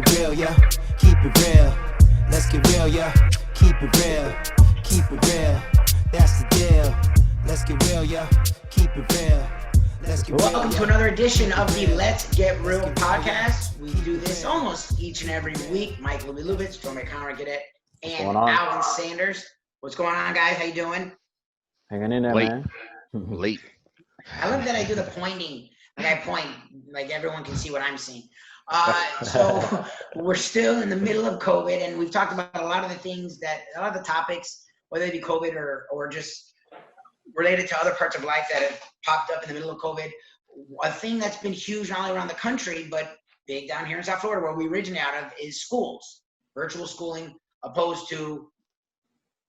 it real, yeah. Keep it real. Let's get real, yeah. Keep it real. Keep it real. That's the deal. Let's get real, yeah. Keep it real. Let's get real. Welcome to another edition of the Let's Get Real podcast. We do this almost each and every week. Mike Lubitz, Joe McConnor, and Alan Sanders. What's going on, guys? How you doing? Hanging in there, man. Late. I love that I do the pointing. Like I point, like everyone can see what I'm seeing. So we're still in the middle of COVID, and we've talked about a lot of the things a lot of the topics, whether they be COVID or just related to other parts of life that have popped up in the middle of COVID. A thing that's been huge not only around the country, but big down here in South Florida, where we originate out of, is schools. Virtual schooling opposed to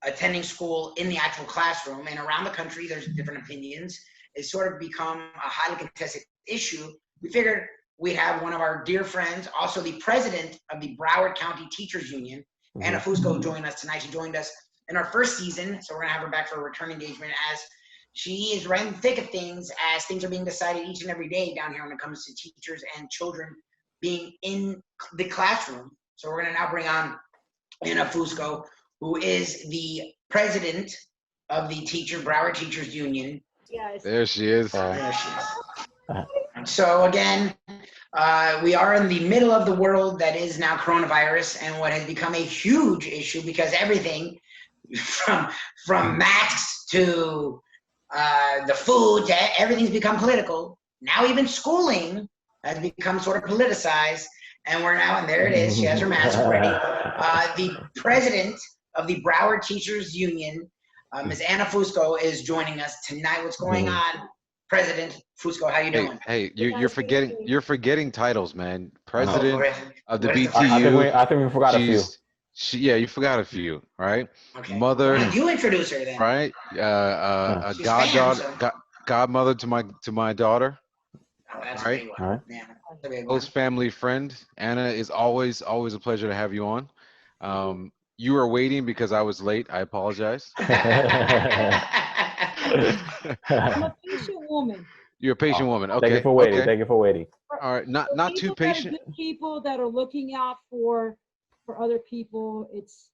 attending school in the actual classroom. And around the country, there's different opinions. It's sort of become a highly contested issue. We figured we'd have one of our dear friends, also the president of the Broward County Teachers Union, Anna Fusco, join us tonight. She joined us in our first season, so we're gonna have her back for a return engagement, as she is right in the thick of things as things are being decided each and every day down here when it comes to teachers and children being in the classroom. So we're gonna now bring on Anna Fusco, who is the president of the Broward Teachers Union. Yes. There she is. There she is. So again, we are in the middle of the world that is now coronavirus, and what has become a huge issue, because everything from masks to the food to everything's become political. Now even schooling has become sort of politicized, and we're now, and there it is, she has her mask ready. The president of the Broward Teachers Union, Ms. Anna Fusco, is joining us tonight. What's going on, President Fusco? How you doing? Hey, you're forgetting titles, man. President of the BTU. I think we forgot a few. Yeah, you forgot a few, right? Okay. Mother. Why don't you introduce her then? Right. A godmother to my daughter. Oh, that's right. A big one. All right. Yeah, that's a big one. Close family friend. Anna is always a pleasure to have you on. You were waiting because I was late. I apologize. I'm a patient woman. You're a patient woman. Okay. Thank you for waiting. Okay. Thank you for waiting. All right. Not too patient. People that are looking out for other people. It's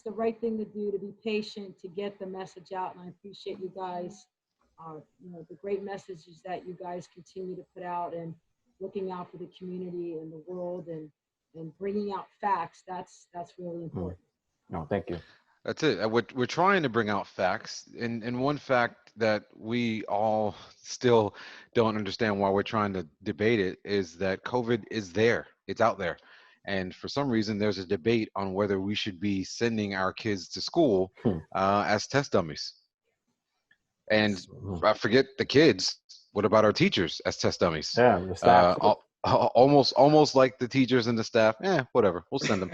the right thing to do, to be patient, to get the message out. And I appreciate you guys. The great messages that you guys continue to put out, and looking out for the community and the world, and bringing out facts. That's really important. No, thank you. That's it. We're trying to bring out facts, and one fact that we all still don't understand why we're trying to debate it is that COVID is there. It's out there. And for some reason, there's a debate on whether we should be sending our kids to school as test dummies. And I forget the kids. What about our teachers as test dummies? Yeah, the staff. Almost like the teachers and the staff. Whatever. We'll send them.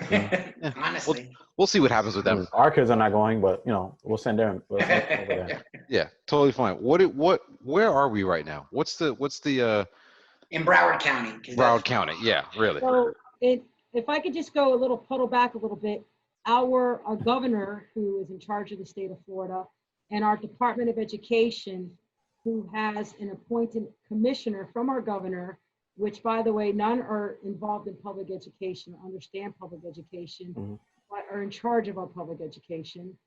Honestly, we'll see what happens with them. Our kids are not going, but we'll send them over there. Yeah, totally fine. Where are we right now? What's the in Broward County. Broward County, yeah, really. So if I could just go puddle back a little bit, our governor, who is in charge of the state of Florida, and our Department of Education, who has an appointed commissioner from our governor, which, by the way, none are involved in public education, understand public education, but are in charge of our public education.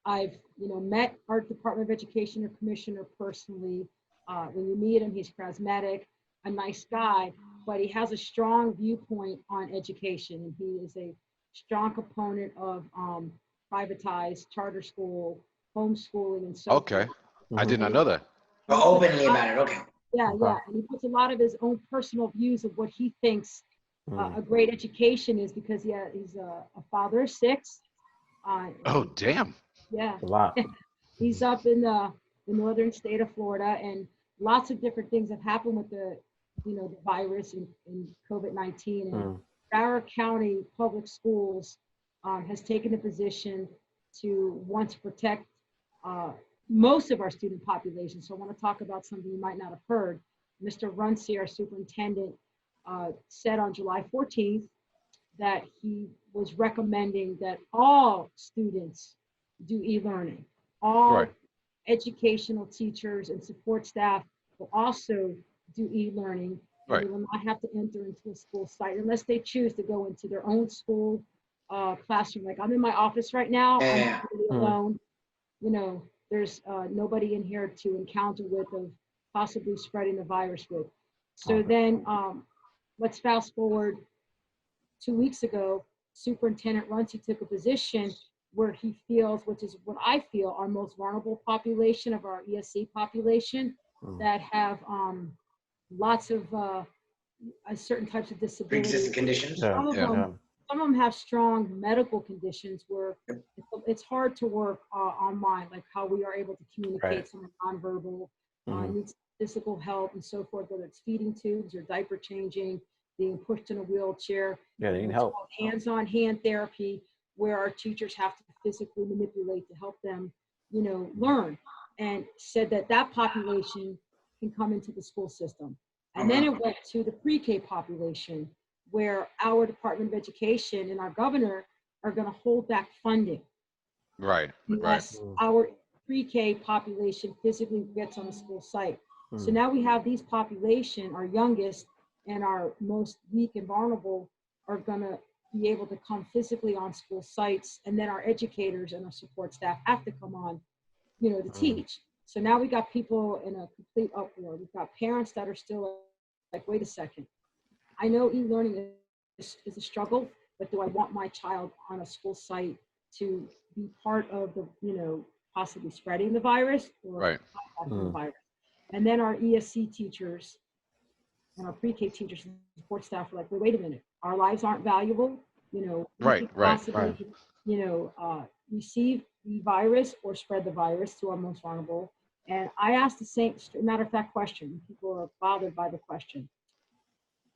I've met our Department of Education or commissioner personally. When you meet him, he's charismatic, a nice guy, but he has a strong viewpoint on education, and he is a strong component of privatized charter school, homeschooling, and so okay. I did not know that. Openly about it, okay. Yeah, and he puts a lot of his own personal views of what he thinks a great education is, because he's a father of 6. Oh, damn. Yeah. A lot. He's up in the northern state of Florida, and lots of different things have happened with the virus and COVID-19. And Broward County Public Schools has taken a position to want to protect most of our student population. So I want to talk about something you might not have heard. Mr. Runcie, our superintendent, said on July 14th that he was recommending that all students do e-learning. All educational teachers and support staff will also do e-learning. and Right. they will not have to enter into a school site unless they choose to go into their own school classroom. Like I'm in my office right now, I'm Yeah. completely alone. You know, there's nobody in here to encounter with of possibly spreading the virus with. So Okay. then let's fast forward 2 weeks ago, Superintendent Runcie took a position where he feels, which is what I feel, our most vulnerable population of our ESC population that have lots of certain types of disabilities. Pre-existing conditions. Yeah. Some of Yeah. them, some of them have strong medical conditions where it's hard to work online, like how we are able to communicate. Right. Someone nonverbal Mhm. needs physical help and so forth, whether it's feeding tubes or diaper changing, being pushed in a wheelchair. Yeah, they need It's help. called hands-on hand therapy, where our teachers have to physically manipulate to help them, you know, learn. And said that that population can come into the school system. And then it went to the pre-K population, where our Department of Education and our governor are going to hold back funding Right. Right. unless our pre-K population physically gets on a school site. So now we have these population, our youngest and our most weak and vulnerable are going to be able to come physically on school sites. And then our educators and our support staff have to come on, you know, to teach. So now we got people in a complete uproar. We've got parents that are still like, wait a second. I know e-learning is a struggle, but do I want my child on a school site to be part of the, you know, possibly spreading the virus or Right. contacting the virus? And then our ESC teachers and our pre-K teachers and support staff are like, wait a minute, our lives aren't valuable. You know, we Right, could right, possibly, right. you know, receive the virus or spread the virus to our most vulnerable. And I asked the same matter of fact question. People are bothered by the question.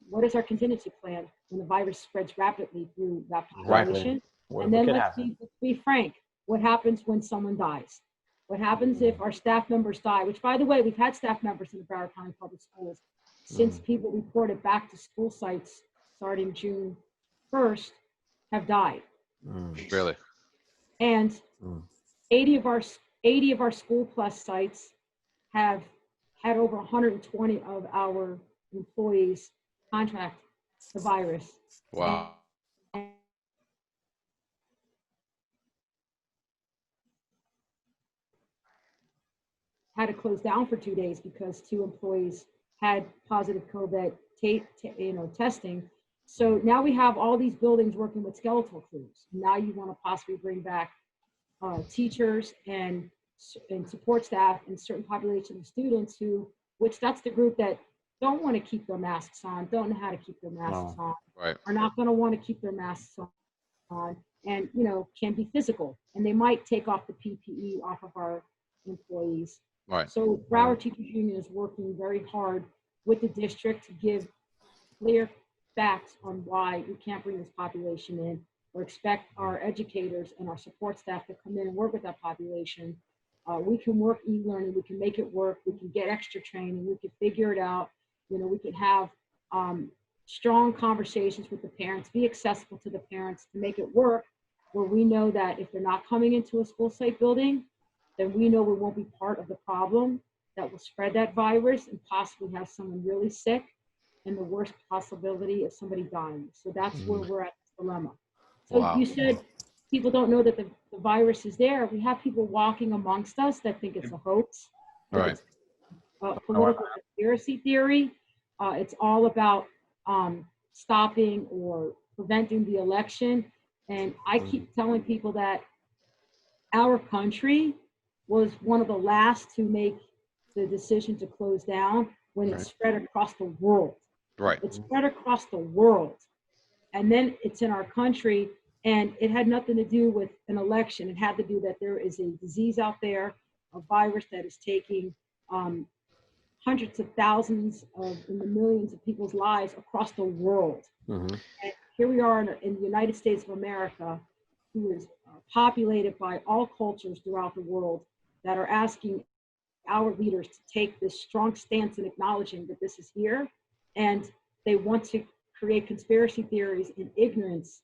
What is our contingency plan when the virus spreads rapidly through that population? What And if a then kid let's has it? be frank. What happens when someone dies? What happens if our staff members die? Which, by the way, we've had staff members in the Broward County Public Schools since people reported back to school sites starting June 1st have died. Really. And 80 of our school plus sites have had over 120 of our employees contract the virus. Wow. Had to close down for 2 days because 2 employees had positive COVID testing. So now we have all these buildings working with skeletal crews. Now you want to possibly bring back teachers and support staff and certain population of students who, which that's the group that don't want to keep their masks on, don't know how to keep their masks on, Right. are not going to want to keep their masks on, and you know, can be physical, and they might take off the PPE off of our employees. Right. So Broward Teachers Union is working very hard with the district to give clear facts on why we can't bring this population in or expect our educators and our support staff to come in and work with that population. We can work e-learning, we can make it work, we can get extra training, we can figure it out. You know, we can have strong conversations with the parents, be accessible to the parents to make it work, where we know that if they're not coming into a school site building, then we know we won't be part of the problem that will spread that virus and possibly have someone really sick, and the worst possibility of somebody dying. So that's where we're at this dilemma. So Wow. you said people don't know that the virus is there. We have people walking amongst us that think it's a hoax. Right. It's a political conspiracy theory. It's all about stopping or preventing the election. And I keep telling people that our country was one of the last to make the decision to close down when it spread across the world. Right. It spread across the world. And then it's in our country, and it had nothing to do with an election. It had to do that there is a disease out there, a virus that is taking hundreds of thousands of, in the millions of people's lives across the world. And here we are in the United States of America, who is populated by all cultures throughout the world that are asking our leaders to take this strong stance in acknowledging that this is here. And they want to create conspiracy theories and ignorance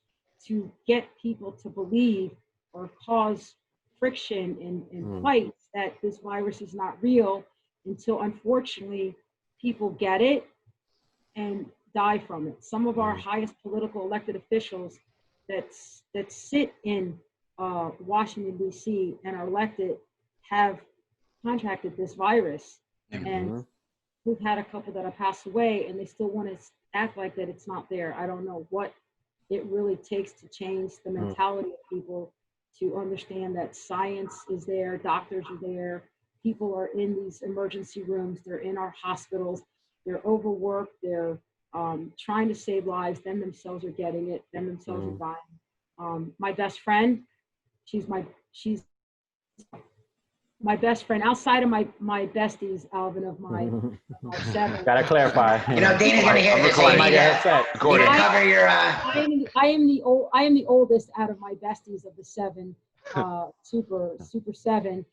to get people to believe or cause friction and fights that this virus is not real, until unfortunately people get it and die from it. Some of our highest political elected officials that sit in Washington, D.C. and are elected have contracted this virus. And we've had a couple that have passed away, and they still want to act like that it's not there. I don't know what it really takes to change the mentality of people to understand that science is there, doctors are there, people are in these emergency rooms, they're in our hospitals, they're overworked, they're trying to save lives, them themselves are getting it, them themselves are dying. My best friend, she's my best friend outside of my besties, Alvin, of my 7. Gotta clarify. You know, Dana's gonna hear this. I might You get need upset. to cover your. I am the oldest out of my besties of the 7, super 7.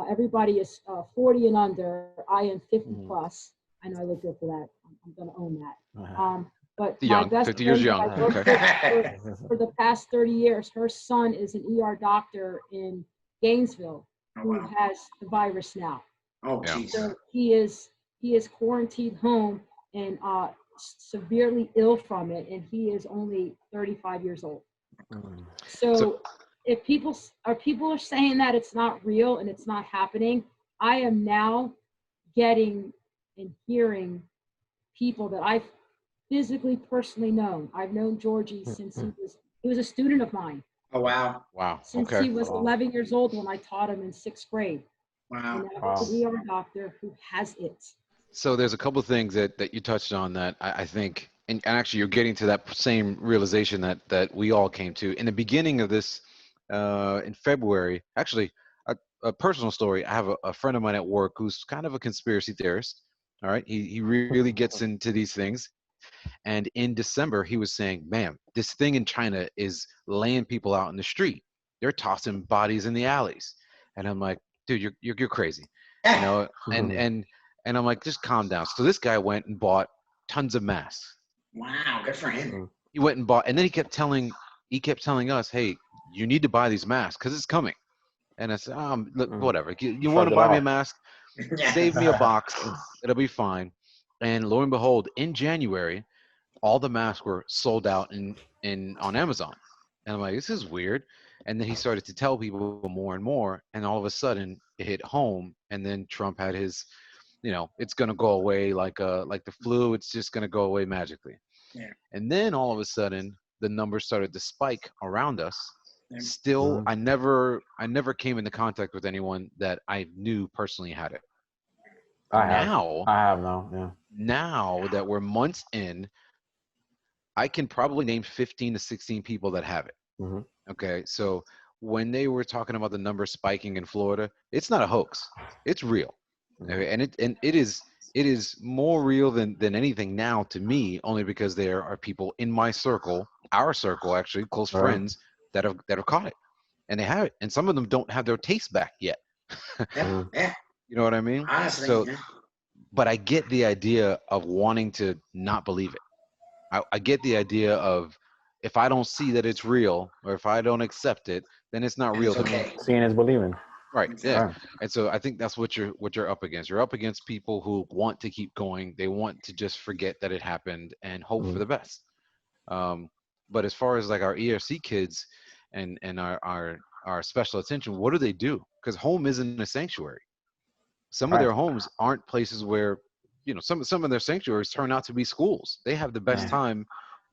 Everybody is 40 and under. I am 50 plus. I know I look good for that. I'm gonna own that. But my Young, best 50 years friend young. that I worked with for the past 30 years, her son is an ER doctor in Gainesville who has the virus now. Oh, jeez. So he is quarantined home and severely ill from it, and he is only 35 years old. So if people are saying that it's not real and it's not happening, I am now getting and hearing people that I've physically personally known. I've known Georgie since he was a student of mine. Oh, wow. Wow. Since Okay. he was 11 years old when I taught him in 6th grade. Wow. And now he's an ER doctor who has it. So there's a couple of things that you touched on that I think, and actually you're getting to that same realization that we all came to in the beginning of this in February. Actually, a personal story. I have a friend of mine at work who's kind of a conspiracy theorist. All right, he really gets into these things. And in December, he was saying, "Man, this thing in China is laying people out in the street. They're tossing bodies in the alleys." And I'm like, "Dude, you're crazy," you know. And I'm like, "Just calm down." So this guy went and bought tons of masks. Wow, good for him. He went and bought, and then he kept telling us, "Hey, you need to buy these masks because it's coming." And I said, look, whatever. You want to buy me a mask? Save me a box. It'll be fine. And lo and behold, in January, all the masks were sold out on Amazon. And I'm like, this is weird. And then he started to tell people more and more. And all of a sudden it hit home. And then Trump had his, it's going to go away like the flu. It's just going to go away magically. Yeah. And then all of a sudden the numbers started to spike around us. Yeah. Still, I never came into contact with anyone that I knew personally had it. I have no, yeah. Now that we're months in, I can probably name 15 to 16 people that have it. Okay, so when they were talking about the numbers spiking in Florida, it's not a hoax. It's real. Okay? And it is more real than anything now to me, only because there are people in my circle, our circle actually, close friends that have caught it, and they have it, and some of them don't have their taste back yet. Yeah. You know what I mean? Honestly. So, yeah. but I get the idea of wanting to not believe it. I get the idea of, if I don't see that it's real, or if I don't accept it, then it's not real to me. Seeing is believing. Right. Yeah. And so I think that's what you're up against. You're up against people who want to keep going. They want to just forget that it happened and hope for the best. But as far as like our ERC kids and our special attention, what do? Because home isn't a sanctuary. Some of their homes aren't places where, some of their sanctuaries turn out to be schools. They have the best time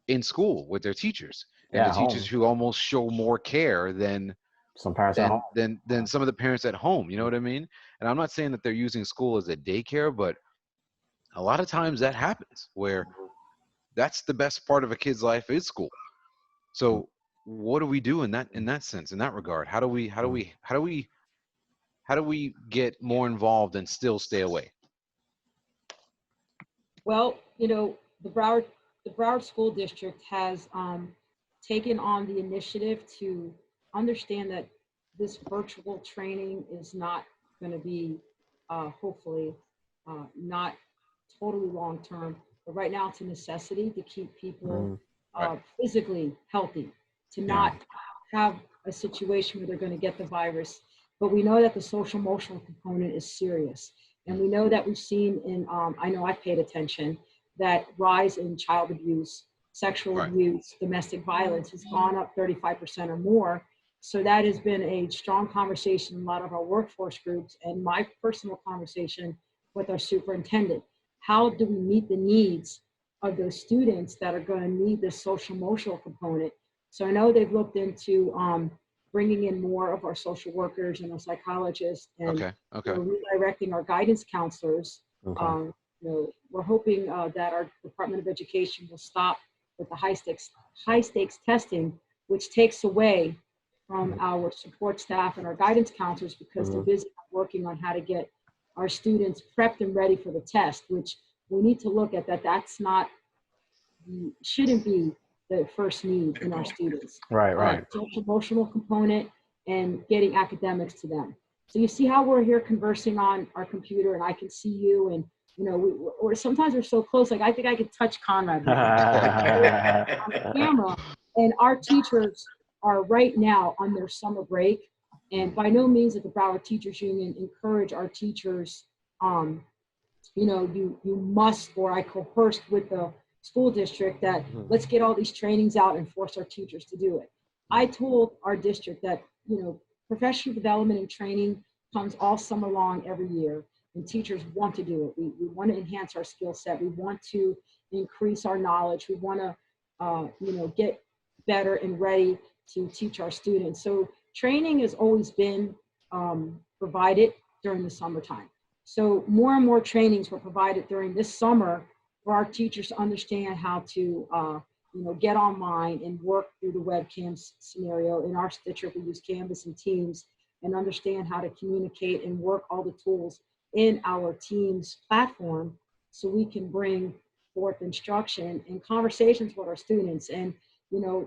in school with their teachers, and the teachers who almost show more care than some parents than some of the parents at home. You know what I mean? And I'm not saying that they're using school as a daycare, but a lot of times that happens where that's the best part of a kid's life is school. So what do we do in that sense, in that regard? How do we get more involved and still stay away? Well, the Broward School District has taken on the initiative to understand that this virtual training is not going to be, hopefully, not totally long-term, but right now it's a necessity to keep people physically healthy, to not have a situation where they're going to get the virus. But we know that the social emotional component is serious. And we know that we've seen in, I know I've paid attention, that rise in child abuse, sexual Right. abuse, domestic violence has gone up 35% or more. So that has been a strong conversation in a lot of our workforce groups, and my personal conversation with our superintendent. How do we meet the needs of those students that are going to need this social emotional component? So I know they've looked into bringing in more of our social workers and our psychologists, and Okay. Okay. redirecting our guidance counselors. Okay. We're hoping that our Department of Education will stop with the high stakes testing, which takes away from our support staff and our guidance counselors, because they're busy working on how to get our students prepped and ready for the test, which we need to look at that. That's not, shouldn't be the first need in our students. Right. Right. Social emotional component and getting academics to them. So you see how we're here conversing on our computer, and I can see you, and we're sometimes we're so close. Like I think I could touch Conrad now on the camera. And our teachers are right now on their summer break, and by no means at the Broward Teachers Union encourage our teachers. You must, or I coerced with the school district that let's get all these trainings out and force our teachers to do it. I told our district that, professional development and training comes all summer long every year, and teachers want to do it. We want to enhance our skill set. We want to increase our knowledge. We want to, get better and ready to teach our students. So training has always been provided during the summertime. So more and more trainings were provided during this summer for our teachers to understand how to, get online and work through the webcam scenario. In our district, we use Canvas and Teams, and understand how to communicate and work all the tools in our Teams platform, so we can bring forth instruction and conversations with our students. And,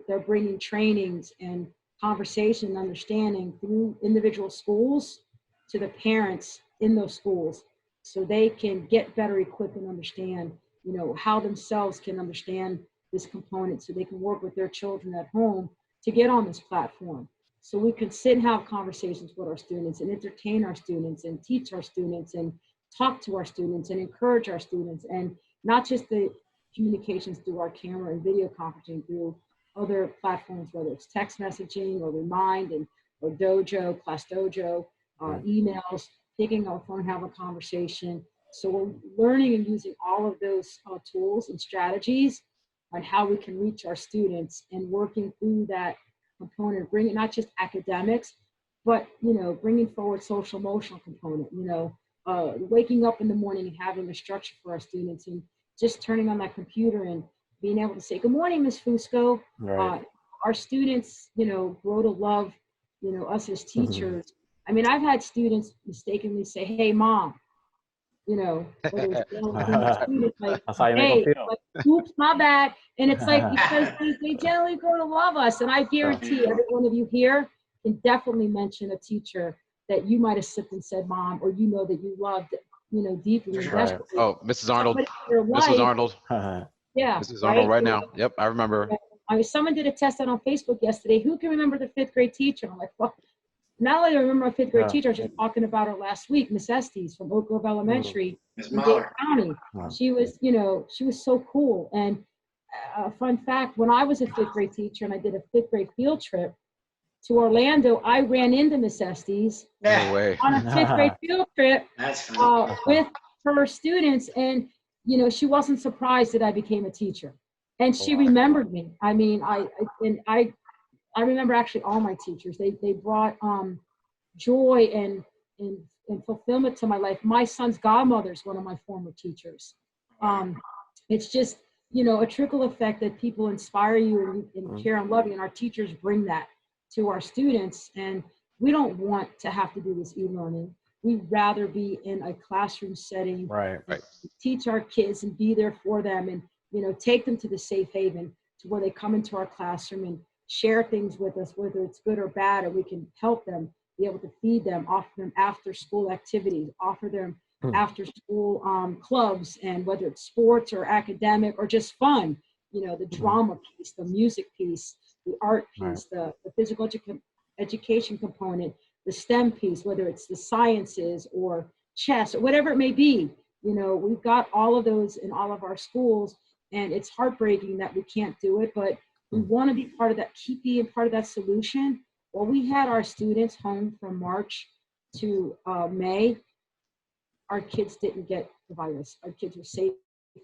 they're bringing trainings and conversation and understanding through individual schools to the parents in those schools, so they can get better equipped and understand, how themselves can understand this component, so they can work with their children at home to get on this platform. So we can sit and have conversations with our students and entertain our students and teach our students and talk to our students and encourage our students, and not just the communications through our camera and video conferencing, through other platforms, whether it's text messaging or Remind or Dojo, Class Dojo, emails, picking up a phone, have a conversation. So we're learning and using all of those tools and strategies on how we can reach our students, and working through that component, bringing not just academics, but, bringing forward social emotional component, waking up in the morning and having a structure for our students, and just turning on that computer and being able to say, "Good morning, Ms. Fusco." Right. Our students, grow to love, us as teachers. I mean, I've had students mistakenly say, "Hey, Mom," whether it's students like, That's how you make "Hey," them feel. like, "Oops, my bad." And it's like, because they generally grow to love us. And I guarantee every one of you here can definitely mention a teacher that you might have sipped and said, "Mom," or that you loved, deeply and Right. desperately. Oh, Mrs. Arnold. Somebody in their Mrs. life, Arnold. yeah, Mrs. Arnold right You now. know, Yep, I remember. I mean, someone did a test out on Facebook yesterday. Who can remember the 5th grade teacher? I'm like, well, not only do I remember a 5th grade teacher, I was just talking about her last week, Miss Estes from Oak Grove Elementary in Dade County. Wow. She was, she was so cool. And a fun fact, when I was a 5th grade teacher and I did a 5th grade field trip to Orlando, I ran into Miss Estes No way. on a 5th grade field trip That's funny. with her students. And, she wasn't surprised that I became a teacher. And she remembered me. I mean, I remember actually all my teachers. They brought joy and fulfillment to my life. My son's godmother is one of my former teachers. It's just, a trickle effect that people inspire you and care and love you. And our teachers bring that to our students. And we don't want to have to do this e-learning. We'd rather be in a classroom setting, Right. teach our kids and be there for them, and, take them to the safe haven to where they come into our classroom and share things with us, whether it's good or bad, and we can help them, be able to feed them, offer them after school activities, offer them after school clubs, and whether it's sports or academic or just fun, the drama piece, the music piece, the art piece, the physical education component, the STEM piece, whether it's the sciences or chess or whatever it may be. You know, we've got all of those in all of our schools, and it's heartbreaking that we can't do it, but we want to be part of that, keep being part of that solution. Well, we had our students home from March to May. Our kids didn't get the virus. Our kids were safe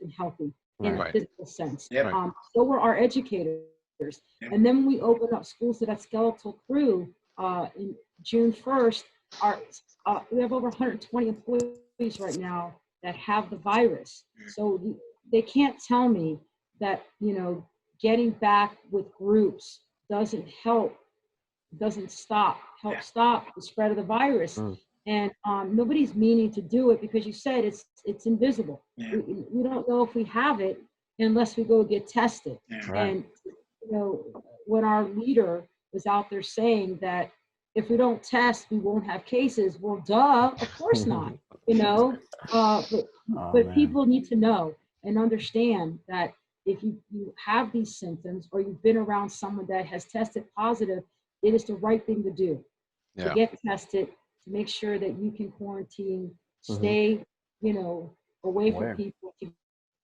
and healthy in a Right. physical sense. Yep. So were our educators. Yep. And then when we opened up schools to that skeletal crew in June 1st, we have over 120 employees right now that have the virus. So they can't tell me that, you know, getting back with groups doesn't help, doesn't stop the spread of the virus. And nobody's meaning to do it, because you said it's invisible. We don't know if we have it unless we go get tested. And you know, when our leader was out there saying that if we don't test, we won't have cases. Well, duh, of course not. You know, but people need to know and understand that if you have these symptoms, or you've been around someone that has tested positive, it is the right thing to do. To get tested, to make sure that you can quarantine, stay, you know, away from people, to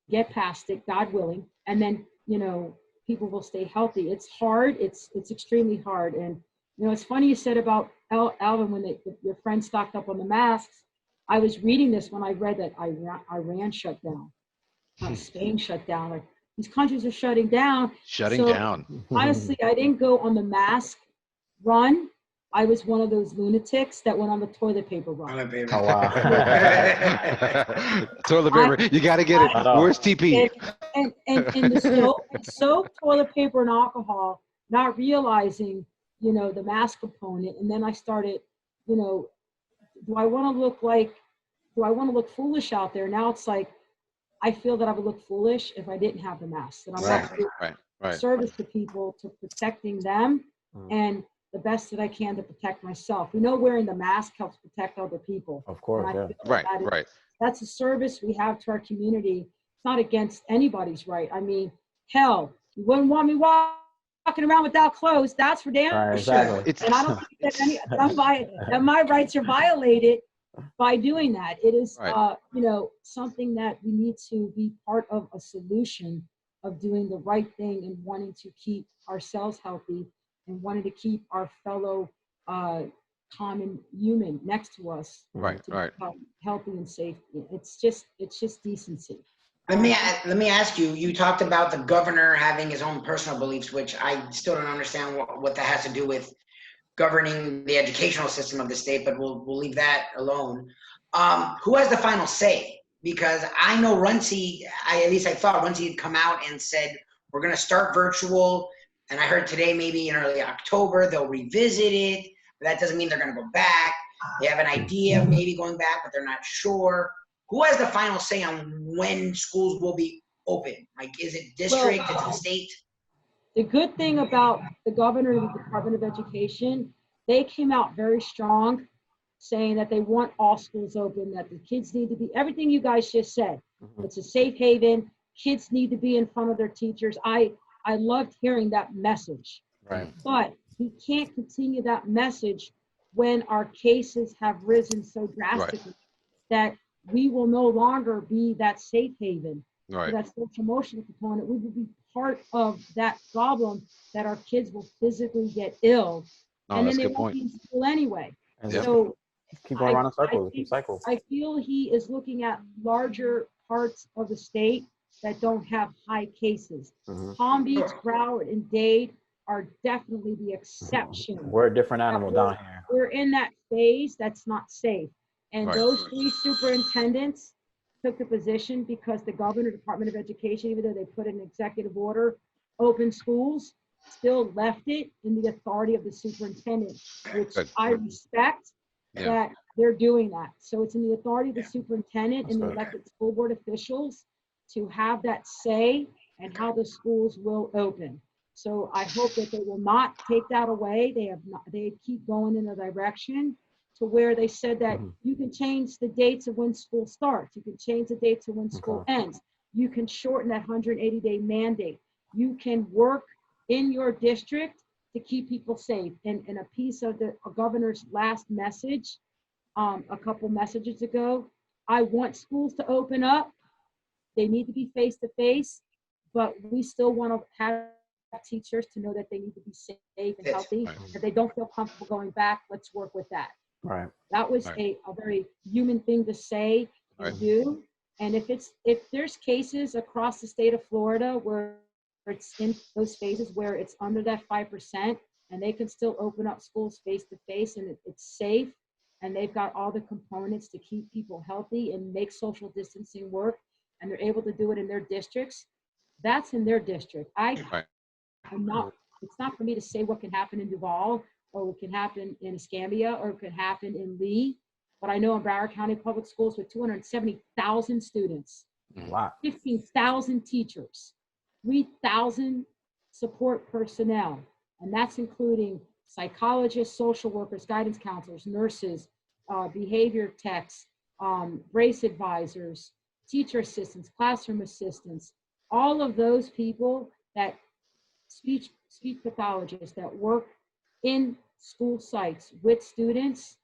get past it, God willing, and then, you know, people will stay healthy. It's hard. It's extremely hard. And, you know, it's funny you said about Alvin, when your friend stocked up on the masks. I was reading this when I read that Iran shut down, Spain shut down. Like, these countries are shutting down. Shutting down. Honestly, I didn't go on the mask run. I was one of those lunatics that went on the toilet paper run. Oh, wow. Toilet paper, you got to get it. Where's TP? And the soap, toilet paper, and alcohol, not realizing, you know, the mask component. And then I started, you know, do I want to look foolish out there? Now it's like, I feel that I would look foolish if I didn't have the mask. And I'm not doing service to people, to protecting them, and the best that I can to protect myself. We know wearing the mask helps protect other people. Of course, yeah. Right. That's a service we have to our community. It's not against anybody's right. I mean, hell, you wouldn't want me walking around without clothes. That's for damn sure. Exactly. And I don't think that my rights are violated by doing that. It is, you know, something that we need to be part of a solution of doing the right thing and wanting to keep ourselves healthy and wanting to keep our fellow common human next to us healthy and safe. It's just decency. Let me ask you, you talked about the governor having his own personal beliefs, which I still don't understand what that has to do with governing the educational system of the state, but we'll leave that alone. Who has the final say? Because I know Runcie, at least I thought Runcie had come out and said, we're going to start virtual. And I heard today, maybe in early October, they'll revisit it. But that doesn't mean they're going to go back. They have an idea of maybe going back, but they're not sure. Who has the final say on when schools will be open? Like, is it district, is it state? The good thing about the governor of the Department of Education, they came out very strong, saying that they want all schools open, that the kids need to be, everything you guys just said. It's a safe haven. Kids need to be in front of their teachers. I loved hearing that message. Right. But we can't continue that message when our cases have risen so drastically that we will no longer be that safe haven. Right. That social emotional component. We will be part of that problem that our kids will physically get ill. And then they won't be in school anyway. So keep going around in cycles. I feel he is looking at larger parts of the state that don't have high cases. Palm Beach, Broward, and Dade are definitely the exception. We're a different animal down here. We're in that phase that's not safe. And those three superintendents took the position because the governor, Department of Education, even though they put an executive order, open schools, still left it in the authority of the superintendent, which I respect that they're doing that. So it's in the authority of the superintendent and the elected school board officials to have that say and how the schools will open. So I hope that they will not take that away. They keep going in a direction to where they said that you can change the dates of when school starts. You can change the dates of when school ends. You can shorten that 180-day mandate. You can work in your district to keep people safe. And a piece of the governor's last message, a couple messages ago, I want schools to open up. They need to be face-to-face, but we still want to have teachers to know that they need to be safe and healthy. Right. If they don't feel comfortable going back, let's work with that. Right. That was Right. a very human thing to say and Right. do. And if there's cases across the state of Florida where it's in those phases where it's under that 5% and they can still open up schools face-to-face and it's safe and they've got all the components to keep people healthy and make social distancing work and they're able to do it in their districts, that's in their district. Right. It's not for me to say what can happen in Duval or what can happen in Escambia or what can happen in Lee. But I know in Broward County Public Schools with 270,000 students, A lot. 15,000 teachers, 3,000 support personnel, and that's including psychologists, social workers, guidance counselors, nurses, behavior techs, brace advisors, teacher assistants, classroom assistants, all of those people that speech pathologists that work in school sites with students.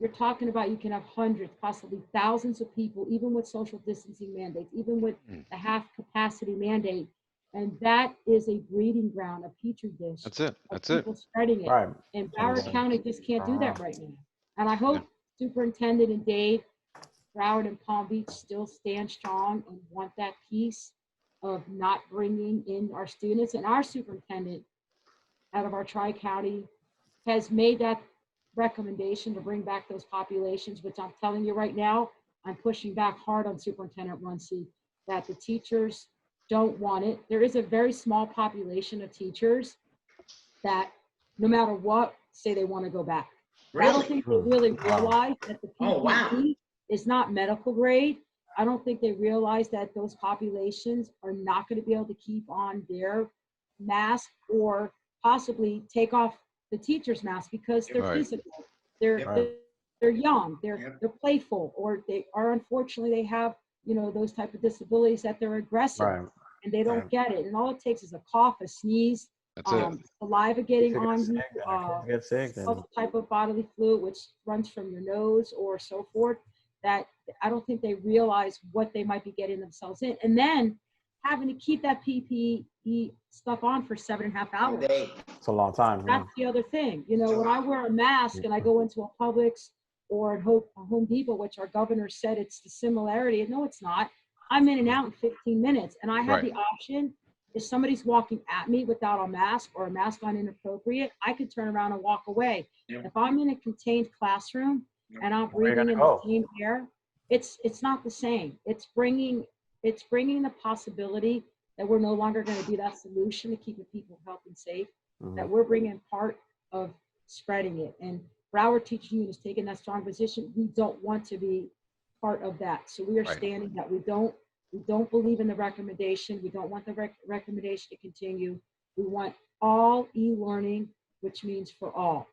You're talking about you can have hundreds, possibly thousands of people, even with social distancing mandates, even with the half capacity mandate. And that is a breeding ground, a petri dish. That's it. Of That's it. people spreading it. Right. And Broward Yeah. County just can't do that right now. And I hope Superintendent and Dave, Broward and Palm Beach still stand strong and want that piece of not bringing in our students. And our superintendent out of our tri-county has made that recommendation to bring back those populations, which I'm telling you right now, I'm pushing back hard on Superintendent Runcie that the teachers don't want it. There is a very small population of teachers that no matter what, say they want to go back. I don't Really? think they really realize that the Oh, wow. PPE is not medical grade. I don't think they realize that those populations are not going to be able to keep on their mask or possibly take off the teacher's mask because they're Right. physical, they're Right. they're young, they're Yep. they're playful, or they are unfortunately they have those type of disabilities that they're aggressive Right. and they don't Right. get it. And all it takes is a cough, a sneeze, That's it. saliva getting If you on get you, sick, then if you get sick, then some type of bodily fluid which runs from your nose or so forth, that I don't think they realize what they might be getting themselves in. And then having to keep that PPE stuff on for 7.5 hours. it's a long time. Yeah. That's the other thing. When I wear a mask and I go into a Publix or a Home Depot, which our governor said it's the similarity, and no, it's not. I'm in and out in 15 minutes. And I have Right. the option, if somebody's walking at me without a mask or a mask on inappropriate, I could turn around and walk away. Yep. If I'm in a contained classroom and I'm Where you breathing in gonna the go? same air, it's not the same. It's bringing the possibility that we're no longer going to be that solution to keeping people healthy and safe, that Mhm. we're bringing part of spreading it. And Broward Teaching Union is taking that strong position. We don't want to be part of that. So we are Right. standing that we don't believe in the recommendation. We don't want the recommendation to continue. We want all e-learning, which means for all.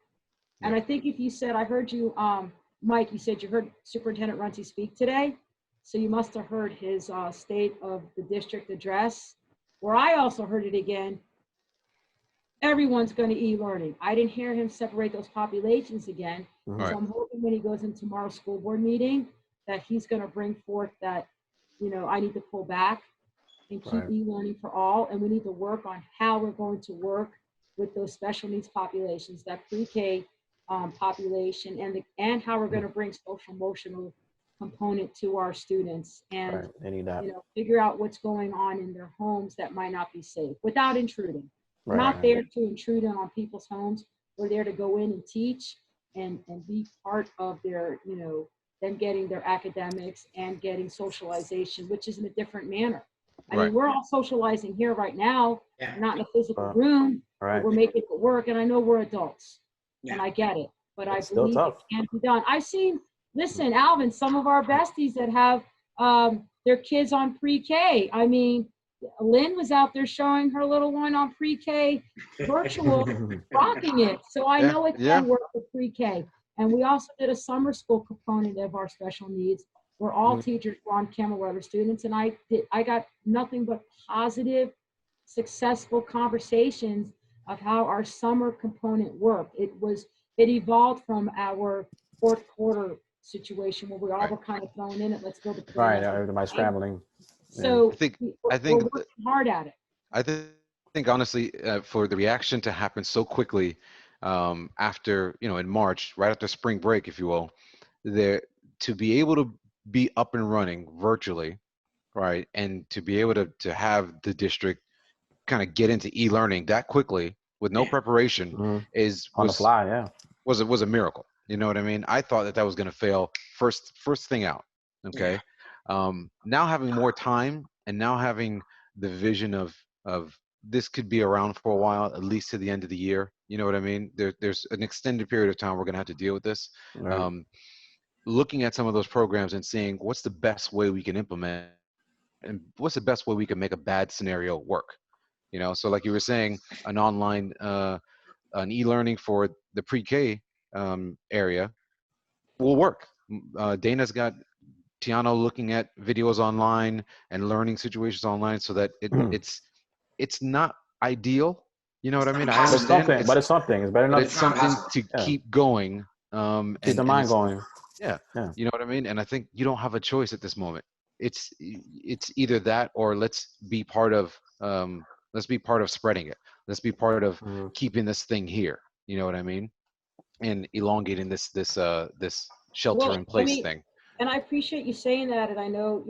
And Yeah. I think if you said, I heard you, Mike, you said you heard Superintendent Runcie speak today. So you must have heard his state of the district address, where I also heard it again. Everyone's going to e-learning. I didn't hear him separate those populations again. Mhm. So I'm hoping when he goes into tomorrow's school board meeting that he's going to bring forth that, I need to pull back and keep Right. e-learning for all. And we need to work on how we're going to work with those special needs populations, that pre-K population, and how we're going to bring social emotional component to our students and Right. They need that. figure out what's going on in their homes that might not be safe without intruding. We're Right. not there to intrude on people's homes. We're there to go in and teach and be part of their, them getting their academics and getting socialization, which is in a different manner. I Right. mean, we're all socializing here right now. Yeah. We're not in a physical Right. room, Right. but we're making it work. And I know we're adults and Yeah. I get it, but I It's still believe it tough. can be done. I've seen, listen, Alvin, some of our besties that have their kids on pre-K. I mean, Lynn was out there showing her little one on pre-K virtual, rocking it. So I Yeah, know it yeah. can work for pre-K. And we also did a summer school component of our special needs where all Mhm. teachers were on camera with other students. And I got nothing but positive, successful conversations of how our summer component worked. It evolved from our fourth quarter situation where we all Right. were kind of thrown in it. Let's build a Right. plan. Everybody scrambling. So I think we're working hard at it. I think honestly, for the reaction to happen so quickly after, in March, right after spring break, if you will, there to be able to be up and running virtually, right, and to be able to have the district kind of get into e-learning that quickly with no preparation Mhm. is On the fly, yeah. was a miracle. You know what I mean? I thought that was going to fail first thing out. Okay. Now having more time and now having the vision of this could be around for a while, at least to the end of the year. You know what I mean? There's an extended period of time we're going to have to deal with this. Right. Looking at some of those programs and seeing what's the best way we can implement and what's the best way we can make a bad scenario work. So like you were saying, an online, an e-learning for the pre-K area will work. Dana's got Tiano looking at videos online and learning situations online so that it's not ideal. You know what I mean? I But it's understand. something. But it's something. It's better But enough. it's something to Yeah. keep going. Keep the mind going. Yeah. Yeah. You know what I mean? And I think you don't have a choice at this moment. It's either that or let's be part of spreading it. Let's be part of Mhm. keeping this thing here. You know what I mean? And elongating this shelter in place thing. And I appreciate you saying that. And I know,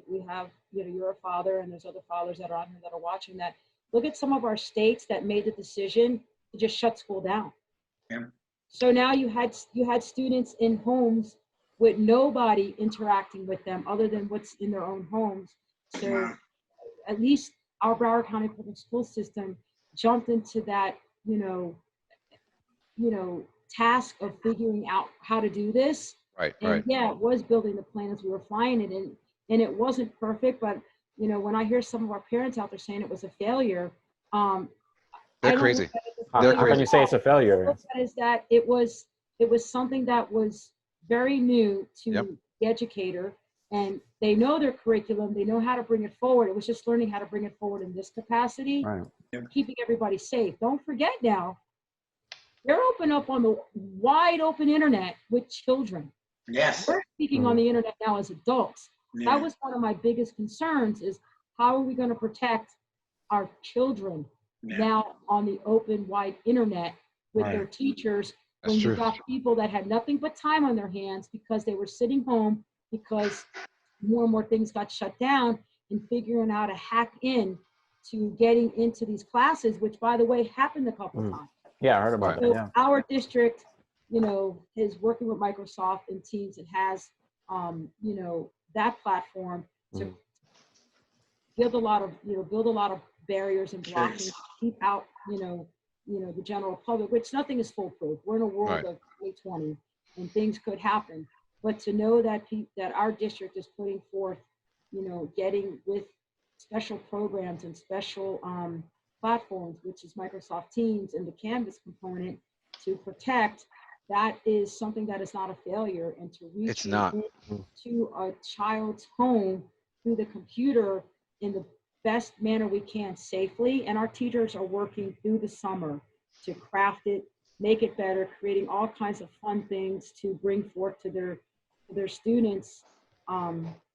we have, you're a father and there's other fathers that are on here that are watching that. Look at some of our states that made the decision to just shut school down. Yeah. So now you had students in homes with nobody interacting with them other than what's in their own homes. So at least our Broward County Public School System jumped into that, task of figuring out how to do this. Right. And Right. yeah, it was building the plan as we were flying it, and it wasn't perfect. But when I hear some of our parents out there saying it was a failure, They're crazy. How can you say it's a failure? Is that it was something that was very new to the educator, and they know their curriculum, they know how to bring it forward. It was just learning how to bring it forward in this capacity, Right. keeping everybody safe. Don't forget now, they're open up on the wide open internet with children. Yes. We're speaking on the internet now as adults. Yeah. That was one of my biggest concerns is how are we going to protect our children now on the open wide internet with their teachers when That's you true. got people that had nothing but time on their hands because they were sitting home because more and more things got shut down and figuring out how to hack in to getting into these classes, which by the way happened a couple times. Yeah, I heard about that. So Yeah. our district, is working with Microsoft and Teams and has, that platform to build a lot of barriers and blockings, keep out, the general public, which nothing is foolproof. We're in a world of 2020 and things could happen. But to know that that our district is putting forth, getting with special programs and special platforms, which is Microsoft Teams and the Canvas component to protect, that is something that is not a failure. And to reach It's not. to a child's home through the computer in the best manner we can safely. And our teachers are working through the summer to craft it, make it better, creating all kinds of fun things to bring forth to their students,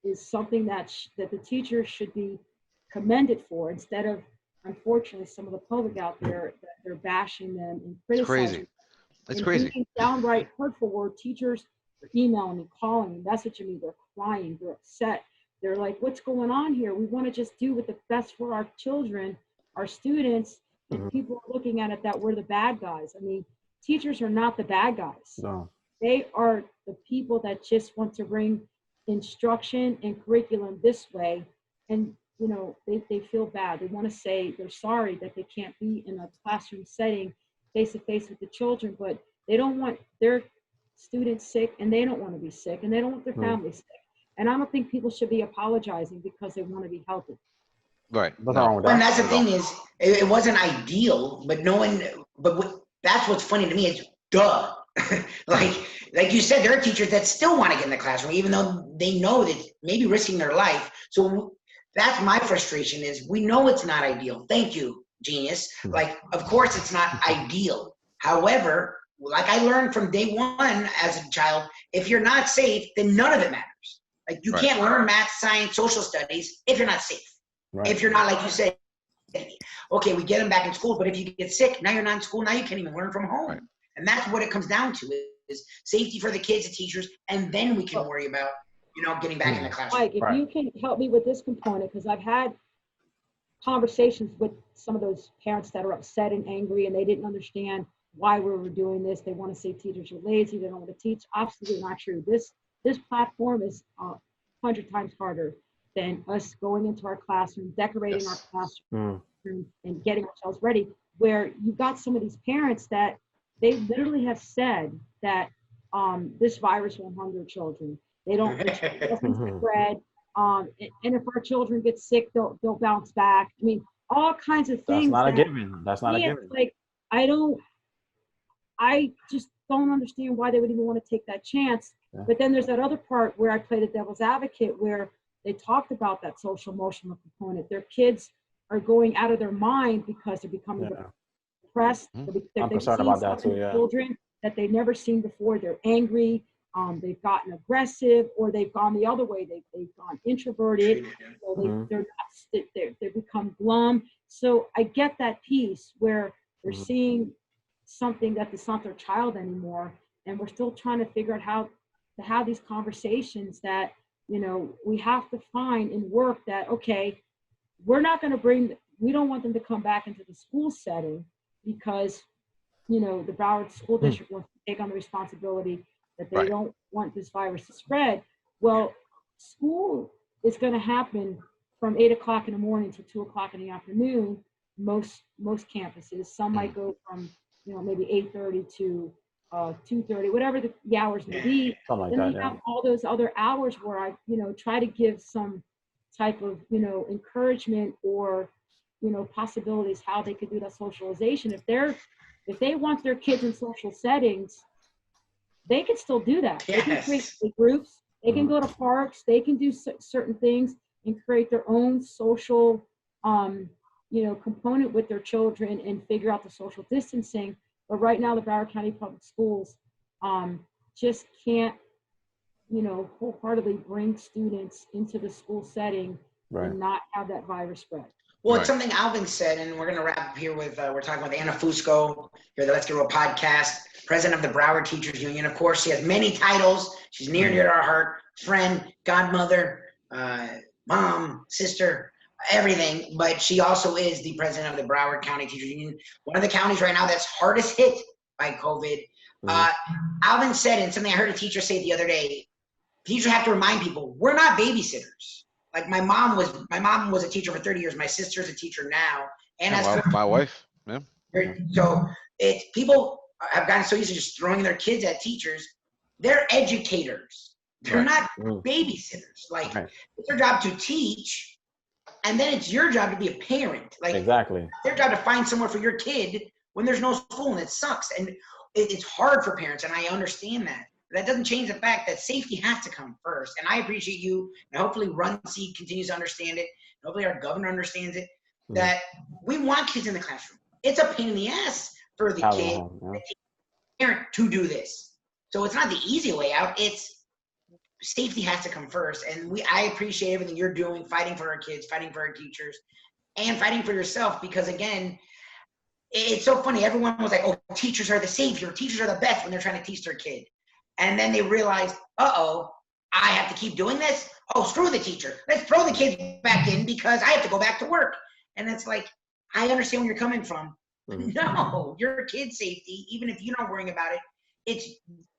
is something that the teachers should be commended for, instead of, unfortunately, some of the public out there that they're bashing them and It's criticizing. crazy. It's and crazy. using downright hurtful word. Teachers are emailing me, calling me, messaging me, they're crying, they're upset. They're like, what's going on here? We want to just do what's the best for our children, our students, and people are looking at it that we're the bad guys. I mean, teachers are not the bad guys. No. They are the people that just want to bring instruction and curriculum this way. And, they feel bad. They want to say they're sorry that they can't be in a classroom setting face-to-face with the children, but they don't want their students sick, and they don't want to be sick, and they don't want their family sick. And I don't think people should be apologizing because they want to be healthy. Right. Nothing wrong with that. And that's the thing is, it wasn't ideal, but that's what's funny to me is, duh. like you said, there are teachers that still want to get in the classroom, even though they know that maybe risking their life. So that's my frustration is we know it's not ideal. Thank you, genius. Like, of course it's not ideal. However, like I learned from day one as a child, if you're not safe, then none of it matters. Like you can't learn math, science, social studies if you're not safe. Right. If you're not, like you said, okay, we get them back in school, but if you get sick, now you're not in school, now you can't even learn from home. Right. And that's what it comes down to is safety for the kids, the teachers, and then we can worry about, getting back in the classroom. Mike, if you can help me with this component, because I've had conversations with some of those parents that are upset and angry and they didn't understand why we were doing this. They want to say teachers are lazy, they don't want to teach. Absolutely not true. This platform is 100 times harder than us going into our classroom, decorating our classroom, and getting ourselves ready. Where you got some of these parents that they literally have said that this virus won't harm their children. They don't spread. And if our children get sick, they'll bounce back. I mean, all kinds of things. That's not a given. That's not a given. Like, I just don't understand why they would even want to take that chance. Yeah. But then there's that other part where I play the devil's advocate, where they talked about that social emotional component. Their kids are going out of their mind because they're becoming depressed. I'm concerned about that too. Yeah. Children that they've never seen before. They're angry. They've gotten aggressive, or they've gone the other way. They've gone introverted. So they become glum. So I get that piece where they're seeing something that it's not their child anymore, and we're still trying to figure out how to have these conversations that we have to find and work that, okay, we're not going to we don't want them to come back into the school setting because the Broward School District wants to take on the responsibility that they don't want this virus to spread. Well, school is going to happen from 8 o'clock in the morning to 2 o'clock in the afternoon. Most campuses. Some might go from maybe 8:30 to 2:30, whatever the hours may be. Something then like we that, have all those other hours where I try to give some type of encouragement or possibilities how they could do that socialization. If they want their kids in social settings, they can still do that. They can create groups. They can go to parks. They can do certain things and create their own social component with their children and figure out the social distancing. But right now, the Broward County Public Schools just can't, wholeheartedly bring students into the school setting and not have that virus spread. Well, it's something Alvin said, and we're going to wrap up here with, we're talking with Anna Fusco, here, the Let's Get Real podcast, president of the Broward Teachers Union. Of course, she has many titles. She's near and dear to our heart, friend, godmother, mom, sister, everything. But she also is the president of the Broward County Teachers Union, one of the counties right now that's hardest hit by COVID. Alvin said, and something I heard a teacher say the other day, teachers have to remind people, we're not babysitters. Like my mom was a teacher for 30 years. My sister's a teacher now. And my wife, So people have gotten so used to just throwing their kids at teachers. They're educators. They're not babysitters. Like it's their job to teach, and then it's your job to be a parent. Like exactly, it's their job to find somewhere for your kid when there's no school, and it sucks. And it's hard for parents, and I understand that. That doesn't change the fact that safety has to come first. And I appreciate you. And hopefully Runcie continues to understand it. Hopefully our governor understands it, that we want kids in the classroom. It's a pain in the ass for the kid, the parent to do this. So it's not the easy way out. It's safety has to come first. And I appreciate everything you're doing, fighting for our kids, fighting for our teachers, and fighting for yourself. Because again, it's so funny. Everyone was like, oh, teachers are the savior. Teachers are the best when they're trying to teach their kid. And then they realized, I have to keep doing this? Oh, screw the teacher. Let's throw the kids back in because I have to go back to work. And it's like, I understand where you're coming from. No, your kid's safety, even if you're not worrying about it, it's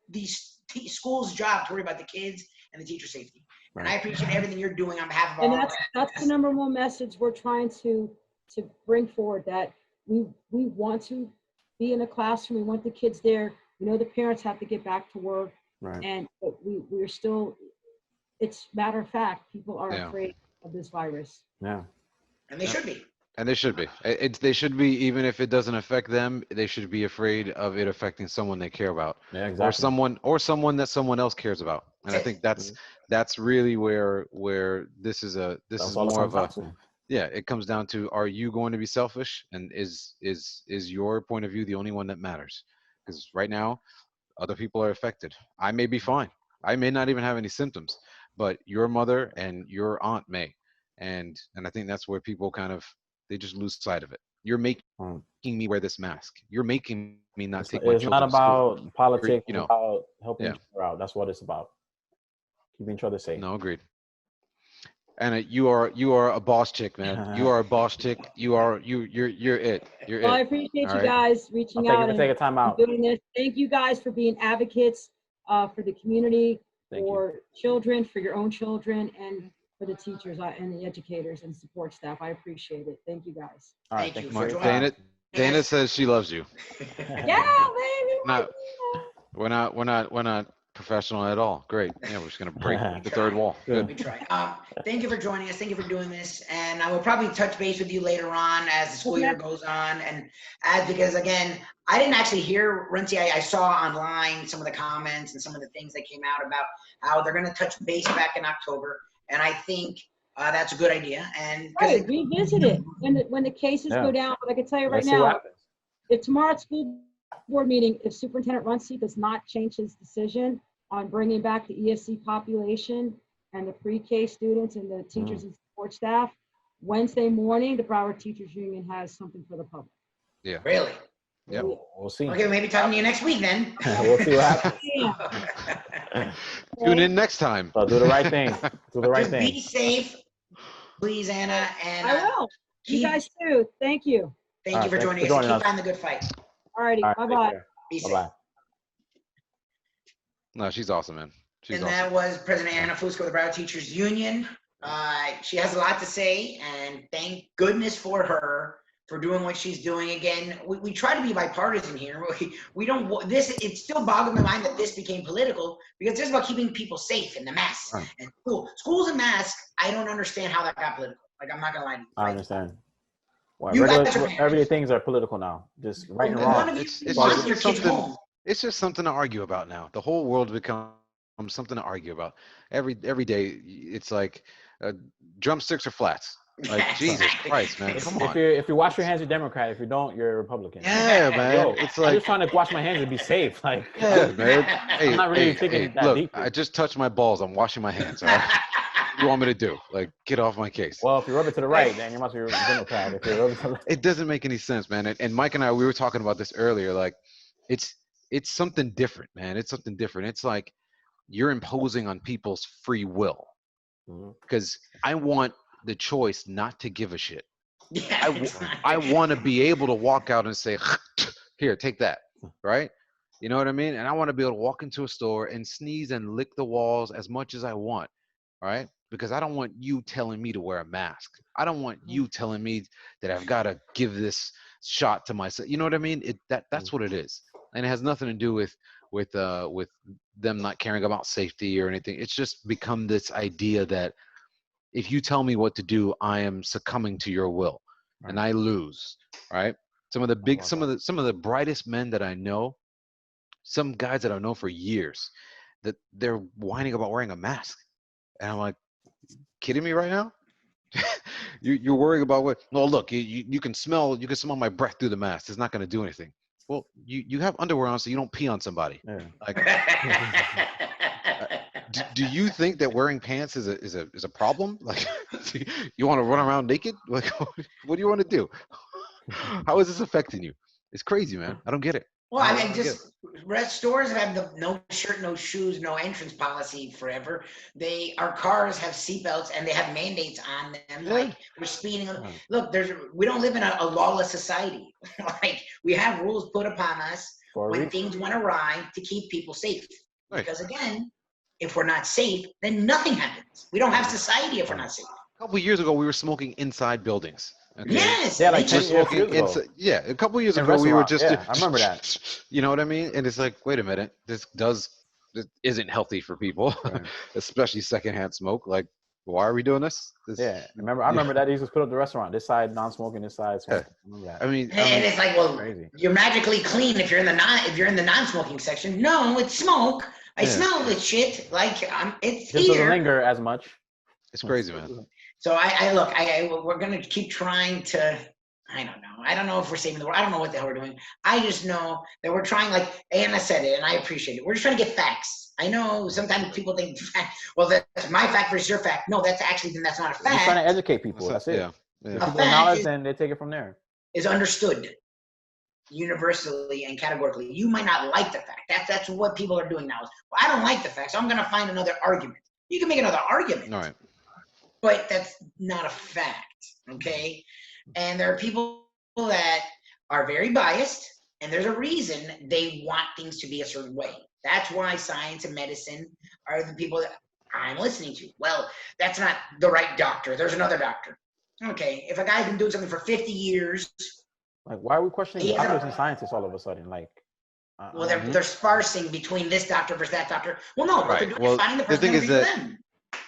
the school's job to worry about the kids and the teacher safety. And I appreciate everything you're doing on behalf of all. And that's the number one message we're trying to bring forward, that we want to be in a classroom. We want the kids there. The parents have to get back to work, and we're still, it's matter of fact, people are afraid of this virus. And they should be. And they should be. They should be, even if it doesn't affect them, they should be afraid of it affecting someone they care about. Yeah, exactly. Or someone that someone else cares about. And I think that's really where this is more of a, it comes down to, are you going to be selfish? And is your point of view the only one that matters? because right now other people are affected. I may be fine. I may not even have any symptoms, but your mother and your aunt may. And I think that's where people kind of, they just lose sight of it. You're making Mm. me wear this mask. You're making me not It's, take my it's not children to school. about politics. You It's know, about helping yeah. each other out. That's what it's about. Keeping each other safe. No, agreed. And you are a boss chick, man. You are a boss chick. You're it. You're Well, I it. appreciate All you right. guys I'll reaching take out it for and taking time out. doing this. Thank you guys for being advocates for the community, Thank you. for children, for your own children, and for the teachers and the educators and support staff. I appreciate it. Thank you guys. All right. Thank Thank you you for for your joining time. Dana says she loves you. Yeah, baby. Not, we're not professional at all. Great. Yeah, we're just gonna break the third wall. Good. We try. Thank you for joining us. Thank you for doing this. And I will probably touch base with you later on as the school year goes on. And because again, I didn't actually hear Runcie. I saw online some of the comments and some of the things that came out about how they're going to touch base back in October. And I think that's a good idea. And Right, revisit it when the cases go down. But I can tell you right Let's see what now, happens. if tomorrow at school board meeting, if Superintendent Runcie does not change his decision on bringing back the ESC population and the pre-K students and the teachers and support staff, Wednesday morning, the Broward Teachers Union has something for the public. Yeah. really? Yep. We'll see. Okay, maybe talking to you next week then. We'll see what happens. Yeah. Tune in next time. So do the right thing. Do the right Just thing. be safe, please, Anna. And I will. You keep- guys too. Thank you. thank you for Thanks joining for us. joining Keep us. on the good fight. All righty. All right, take Bye-bye. care. Be safe. Bye-bye. No, she's awesome, man. She's And awesome. that was President Anna Fusco of the Broward Teachers Union. She has a lot to say, and thank goodness for her for doing what she's doing. Again, we try to be bipartisan here. We don't it still boggles my mind that this became political, because it's about keeping people safe and the masks Right. and schools and masks. I don't understand how that got political. Like, I'm not gonna lie to you. I understand. Well, You guys are everyday things are political now. Just right and None wrong. of you It's want just your kids something- home. It's just something to argue about now. The whole world becomes something to argue about. Every day, it's like drumsticks or flats. Like, Jesus Exactly. Christ, man, come on. If you wash your hands, you're Democrat. If you don't, you're a Republican. Yeah, man. Yo, It's I'm like, just trying to wash my hands and be safe. Like, yeah, man. Hey, I'm not really thinking that look, deeply. I just touched my balls. I'm washing my hands. All right? What do you want me to do? Like, get off my case. well, if you rub it to the right, then you must be a Democrat. If you rub it to the left, It doesn't make any sense, man. And Mike and I, we were talking about this earlier. Like, it's something different, man. It's something different. It's like you're imposing on people's free will, because I want the choice not to give a shit. Yeah, I want to be able to walk out and say, here, take that, right? You know what I mean? And I want to be able to walk into a store and sneeze and lick the walls as much as I want, right? Because I don't want you telling me to wear a mask. I don't want you telling me that I've got to give this shot to myself. You know what I mean? That's what it is. And it has nothing to do with them not caring about safety or anything. It's just become this idea that if you tell me what to do, I am succumbing to your will, and I lose, right? Some of the brightest men that I know, some guys that I've known for years, that they're whining about wearing a mask, and I'm like, kidding me right now? You're worrying about what? No, look, you can smell my breath through the mask. It's not going to do anything. Well, you have underwear on, so you don't pee on somebody. yeah. Like, do you think that wearing pants is a problem? Like, you want to run around naked? Like, what do you want to do? How is this affecting you? It's crazy, man. I don't get it. Well, I mean, just stores have the no shirt, no shoes, no entrance policy forever. Our cars have seatbelts and they have mandates on them. Yeah. Like, we're speeding. Look, we don't live in a lawless society. Like, we have rules put upon us For a when reason. things went awry to keep people safe. Right. Because again, if we're not safe, then nothing happens. We don't have society if we're not safe. A couple of years ago, we were smoking inside buildings. Okay? Yes. Yeah, like they 10 just- years Smoking ago. inside, yeah, a couple of years In ago, we were restaurants, just. yeah, I remember that. You know what I mean? And it's like, wait a minute, this isn't healthy for people, Right. especially secondhand smoke. Like, why are we doing this? Yeah, I remember that they used to put up the restaurant. This side non-smoking, this side smoking. I remember that. I mean, And it's like, well, Crazy. you're magically clean if you're in the non-smoking section. No, it's smoke. I Yeah. smell this shit. Like, it's Just doesn't here. linger as much. it's crazy, man. So we're gonna keep trying to I don't know. I don't know if we're saving the world. I don't know what the hell we're doing. I just know that we're trying, like Anna said it, and I appreciate it. We're just trying to get facts. I know sometimes people think, well, that's my fact versus your fact. No, that's actually, then that's not a We're just trying to fact. educate people. That's it. Yeah. If A people get fact knowledge, is- then they take it from there. Is understood universally and categorically. You might not like the fact. That's what people are doing now. Well, I don't like the fact, so I'm going to find another argument. You can make another argument, All right. but that's not a fact, okay? And there are people that are very biased, and there's a reason they want things to be a certain way. That's why science and medicine are the people that I'm listening to. Well, that's not the right doctor. There's another doctor. Okay, if a guy's been doing something for 50 years, Like, why are we questioning He has a- doctors and scientists all of a sudden? Like, well, they're sparsing between this doctor versus that doctor. Well, no, what Right. they're doing Well, is finding the the person thing that is agrees that- with them.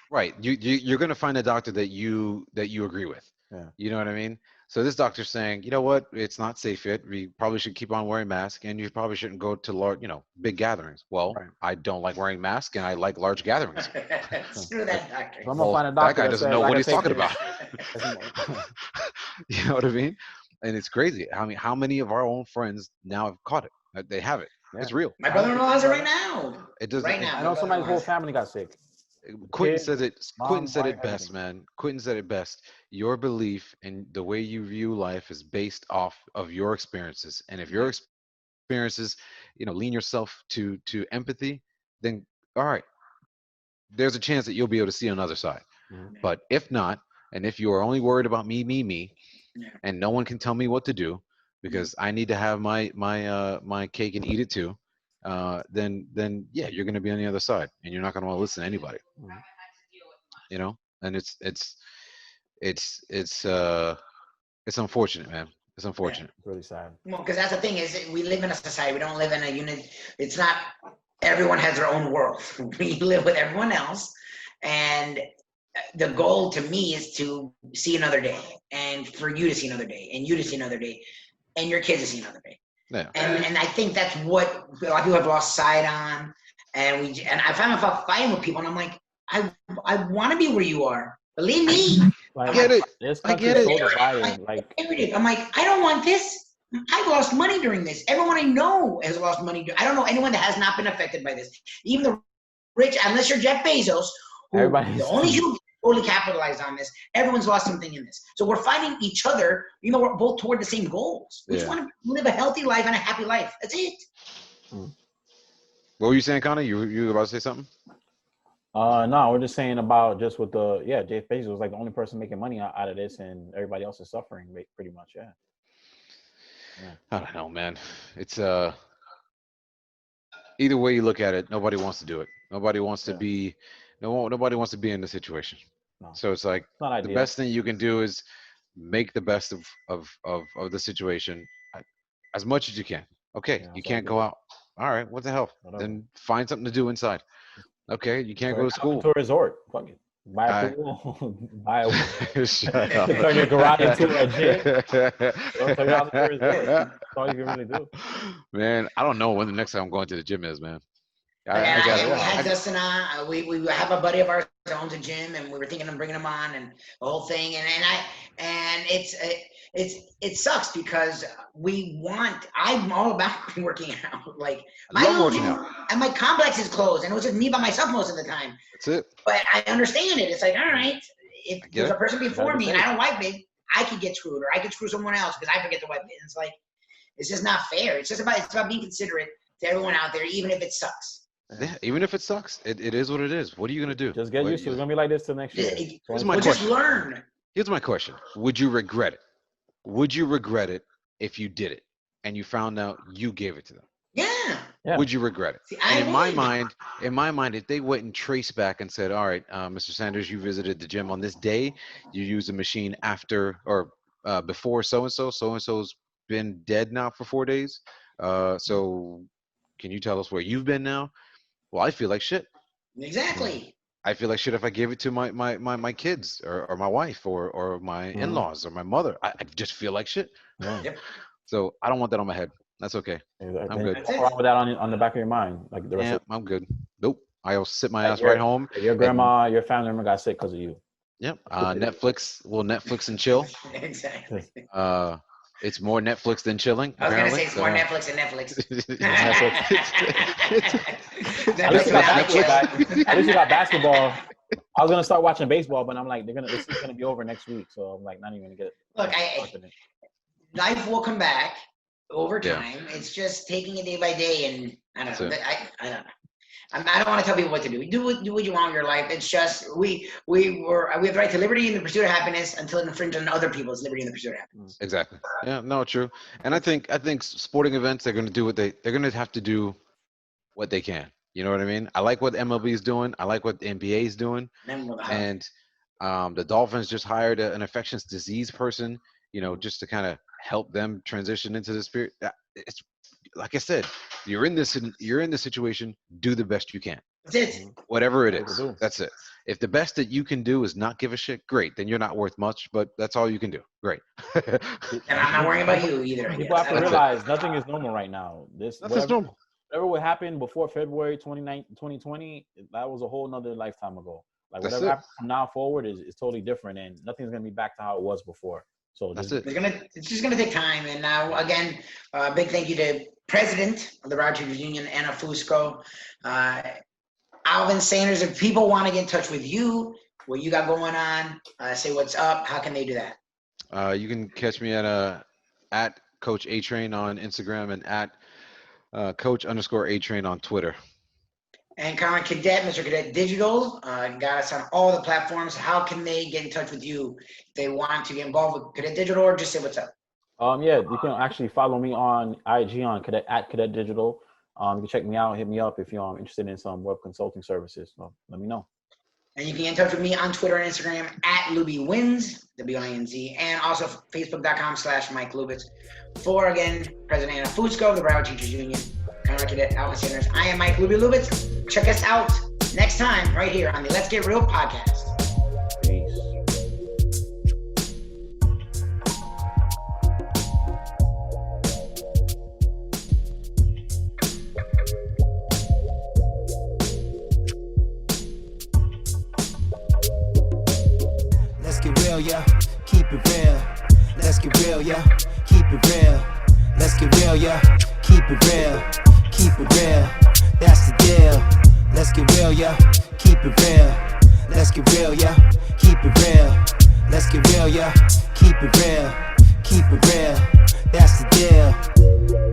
Right. You're going to find a doctor that you agree with. Yeah. You know what I mean? So this doctor's saying, you know what? It's not safe yet. We probably should keep on wearing masks, and you probably shouldn't go to large, big gatherings. Well, Right. I don't like wearing masks, and I like large gatherings. Screw that doctor. So I'm Well, gonna find a that doctor guy doesn't says know I what can he's take talking this. about. You know what I mean? And it's crazy. I mean, how many of our own friends now have caught it? They have it. Yeah. It's real. My brother-in-law has it right now. It doesn't. Right now. I know somebody's whole family got sick. Quentin Kids, says it. mom, Quentin said wife, it best, everything. man. Quentin said it best. Your belief and the way you view life is based off of your experiences, and if your experiences, lean yourself to empathy, then all right, there's a chance that you'll be able to see another side. Mhm. But if not, and if you are only worried about me, Yeah. and no one can tell me what to do because I need to have my cake and eat it too, then yeah, you're gonna be on the other side, and you're not gonna want to listen to anybody. And it's unfortunate, man. It's unfortunate. It's really sad. Well, because that's the thing is we live in a society. We don't live in a unit. It's not, everyone has their own world. We live with everyone else. And the goal to me is to see another day, and for you to see another day, and you to see another day, and your kids to see another day. Yeah. And I think that's what a lot of people have lost sight on. And I find myself fighting with people, and I'm like, I want to be where you are. Believe me. Like, Get it. This I country's get so it. divided. Like, I'm like, I don't want this. I've lost money during this. Everyone I know has lost money. I don't know anyone that has not been affected by this. Even the rich, unless you're Jeff Bezos, who Everybody's- the only who totally capitalized on this. Everyone's lost something in this. So we're fighting each other. We're both toward the same goals. We just Yeah. want to live a healthy life and a happy life. That's it. What were you saying, Connor? You were about to say something? no, we're just saying about just with Jeff Bezos was like the only person making money out of this, and everybody else is suffering pretty much. Yeah. I don't know, man. It's either way you look at it, nobody wants to do it. Nobody wants to be nobody wants to be in the situation. No. So it's like It's not the ideal. best thing you can do is make the best of the situation as much as you can. Okay, Yeah, you that's can't all go out. All right, what the hell? Whatever. Then find something to do inside. Okay, you can't go to school. To a resort. Fuck it. Buy a pool. Buy a Shut up. Turn your garage into a gym. Don't turn it out into a resort. That's all you can really do. Man, I don't know when the next time I'm going to the gym is, man. I And got we it. had Justin on. We have a buddy of ours that owns a gym, and we were thinking of bringing him on and the whole thing. And it sucks because I'm all about working out. Like my love little working gym out. and my complex is closed, and it was just me by myself most of the time. That's it. But I understand it. It's like, all right, if get there's it. a person before Gotta be me and safe. I don't wipe it, I could get screwed, or I could screw someone else because I forget to wipe it. And it's like, it's just not fair. It's about being considerate to everyone out there, even if it sucks. Yeah, even if it sucks, it is what it is. What are you gonna do? Just get used to it. It's gonna be like this till next year. Just, my well, just question. learn. Here's my question: would you regret it? Would you regret it if you did it and you found out you gave it to them? Yeah. Yeah. Would you regret it? See, And I in my would. mind, if they went and traced back and said, "All right, Mr. Sanders, you visited the gym on this day. You used the machine after or before so and so. So and so's been dead now for 4 days. So can you tell us where you've been now?" Well, I feel like shit. Exactly. I feel like shit if I gave it to my kids or my wife or my Mhm. in-laws or my mother. I just feel like shit. Yeah. Yep. So I don't want that on my head. That's okay. Then I'm good. Walk around with that on the back of your mind, like the rest Yeah, of I'm good. Nope. I'll sit my Like ass right home. your grandma, your family member got sick because of you. Yep. Netflix. We'll Netflix and chill. Exactly. It's more Netflix than chilling. I was gonna say apparently, it's more so- Netflix than Netflix. At least Netflix you got, without chill. at least you got basketball. I was gonna start watching baseball, but I'm like, this is gonna be over next week, so I'm like, not even gonna get. Look, life will come back over Yeah. time. It's just taking it day by day, and I don't know. That's I don't know. I don't want to tell people what to do. Do what you want in your life. It's just we have the right to liberty and the pursuit of happiness until it infringes on other people's liberty and the pursuit of happiness. Exactly. Yeah. No. True. And I think sporting events, they're going to do what they're going to have to do what they can. You know what I mean? I like what MLB is doing. I like what the NBA is doing. And the Dolphins just hired an infectious disease person, just to kind of help them transition into the spirit. It's like I said, you're in this situation, do the best you can. That's it. Whatever it is, that's it. If the best that you can do is not give a shit, great. Then you're not worth much, but that's all you can do. Great. And I'm not worrying about you either. People have to realize nothing is normal right now. Nothing's normal. Whatever would happen before February 2020, that was a whole nother lifetime ago. Like whatever happens from now forward is totally different, and nothing's gonna be back to how it was before. So that's it. It's just gonna take time. And now again, big thank you to President of the Broward Teachers Union, Anna Fusco. Alvin Sanders, if people want to get in touch with you, what you got going on, say what's up, how can they do that? You can catch me at Coach A Train on Instagram and at Coach_A Train on Twitter. And Current Cadet, Mr. Cadet Digital, got us on all the platforms. How can they get in touch with you if they want to get involved with Cadet Digital, or just say what's up? Yeah, you can actually follow me on IG on Cadet Digital. You can check me out, hit me up if you're interested in some web consulting services. So let me know. And you can get in touch with me on Twitter and Instagram at LubyWins, WINZ, and also Facebook.com/Mike Lubitz. For again, President Anna Fusco, the Broward Teachers Union, Conrad Cadet, Alvin Sanders. I am Mike Lubitz. Check us out next time right here on the Let's Get Real podcast. Peace. Let's get real, yeah. Keep it real. Let's get real, yeah. Keep it real. Let's get real, yeah. Keep it real. Keep it real. That's the deal. Let's get real, yeah. Keep it real. Let's get real, yeah. Keep it real. Let's get real, yeah. Keep it real. Keep it real. That's the deal.